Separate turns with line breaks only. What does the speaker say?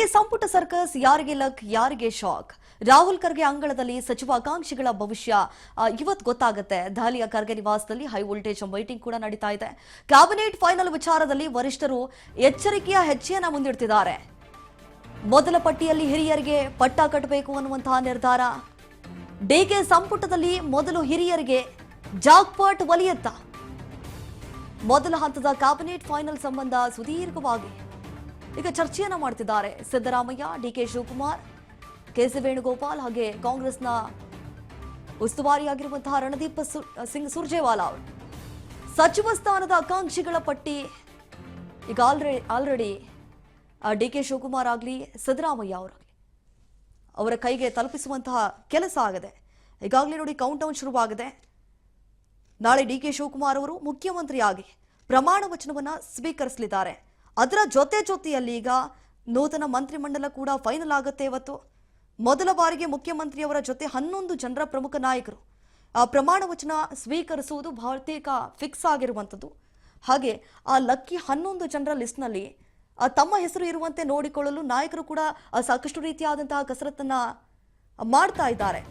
DK ಸಂಪುಟ circus ಯಾರಿಗೆ luck ಯಾರಿಗೆ ಶಾಕ್. ರಾಹುಲ್ ಖರ್ಗೆ ಅಂಗಳದಲ್ಲಿ ಸಚಿವಾಕಾಂಕ್ಷಿಗಳ ಭವಿಷ್ಯ ಇವತ್ತು ಗೊತ್ತಾಗುತ್ತೆ. ದೆಹಲಿಯ ಖರ್ಗೆ ನಿವಾಸದಲ್ಲಿ ಹೈ ವೋಲ್ಟೇಜ್ ಮೀಟಿಂಗ್ ಕೂಡ ನಡೀತಾ ಇದೆ. ಕ್ಯಾಬಿನೆಟ್ ಫೈನಲ್ ವಿಚಾರದಲ್ಲಿ ವರಿಷ್ಠರು ಎಚ್ಚರಿಕೆಯ ಹೆಜ್ಜೆಯನ್ನ ಮುಂದಿಡ್ತಿದ್ದಾರೆ. ಮೊದಲ ಪಟ್ಟಿಯಲ್ಲಿ ಹಿರಿಯರಿಗೆ ಪಟ್ಟ ಕಟ್ಟಬೇಕು ಅನ್ನುವಂತಹ ನಿರ್ಧಾರ. ಡಿಕೆ ಸಂಪುಟದಲ್ಲಿ ಮೊದಲು ಹಿರಿಯರಿಗೆ ಜಾಕ್ಪಾಟ್ ಒಲಿಯತ್ತ. ಮೊದಲ ಹಂತದ ಕ್ಯಾಬಿನೆಟ್ ಫೈನಲ್ ಸಂಬಂಧ ಸುದೀರ್ಘವಾಗಿ ಈಗ ಚರ್ಚೆಯನ್ನ ಮಾಡ್ತಿದ್ದಾರೆ ಸಿದ್ದರಾಮಯ್ಯ, ಡಿಕೆ ಶಿವಕುಮಾರ್, ಕೆಸಿ ವೇಣುಗೋಪಾಲ್ ಹಾಗೆ ಕಾಂಗ್ರೆಸ್ನ ಉಸ್ತುವಾರಿಯಾಗಿರುವಂತಹ ರಣದೀಪ್ ಸಿಂಗ್ ಸುರ್ಜೇವಾಲಾ ಅವರು. ಸಚಿವ ಸ್ಥಾನದ ಆಕಾಂಕ್ಷಿಗಳ ಪಟ್ಟಿ ಈಗ ಆಲ್ರೆಡಿ ಡಿಕೆ ಶಿವಕುಮಾರ್ ಆಗಲಿ ಸಿದ್ದರಾಮಯ್ಯ ಅವರ ಕೈಗೆ ತಲುಪಿಸುವಂತಹ ಕೆಲಸ ಆಗಿದೆ. ಈಗಾಗಲೇ ನೋಡಿ ಕೌಂಟ್ ಡೌನ್ ಶುರುವಾಗಿದೆ. ನಾಳೆ ಡಿಕೆ ಶಿವಕುಮಾರ್ ಅವರು ಮುಖ್ಯಮಂತ್ರಿಯಾಗಿ ಪ್ರಮಾಣ ವಚನವನ್ನ ಸ್ವೀಕರಿಸಲಿದ್ದಾರೆ. ಅದರ ಜೊತೆಯಲ್ಲಿ ಈಗ ನೂತನ ಮಂತ್ರಿಮಂಡಲ ಕೂಡ ಫೈನಲ್ ಆಗುತ್ತೆ. ಇವತ್ತು ಮೊದಲ ಬಾರಿಗೆ ಮುಖ್ಯಮಂತ್ರಿಯವರ ಜೊತೆ 11 ಜನರ ಪ್ರಮುಖ ನಾಯಕರು ಆ ಪ್ರಮಾಣ ವಚನ ಸ್ವೀಕರಿಸುವುದು ಬಹುತೇಕ ಫಿಕ್ಸ್ ಆಗಿರುವಂಥದ್ದು. ಹಾಗೆ ಆ ಲಕ್ಕಿ 11 ಜನರ ಲಿಸ್ಟ್ನಲ್ಲಿ ತಮ್ಮ ಹೆಸರು ಇರುವಂತೆ ನೋಡಿಕೊಳ್ಳಲು ನಾಯಕರು ಕೂಡ ಸಾಕಷ್ಟು ರೀತಿಯಾದಂತಹ ಕಸರತ್ತನ್ನ ಮಾಡ್ತಾ ಇದ್ದಾರೆ.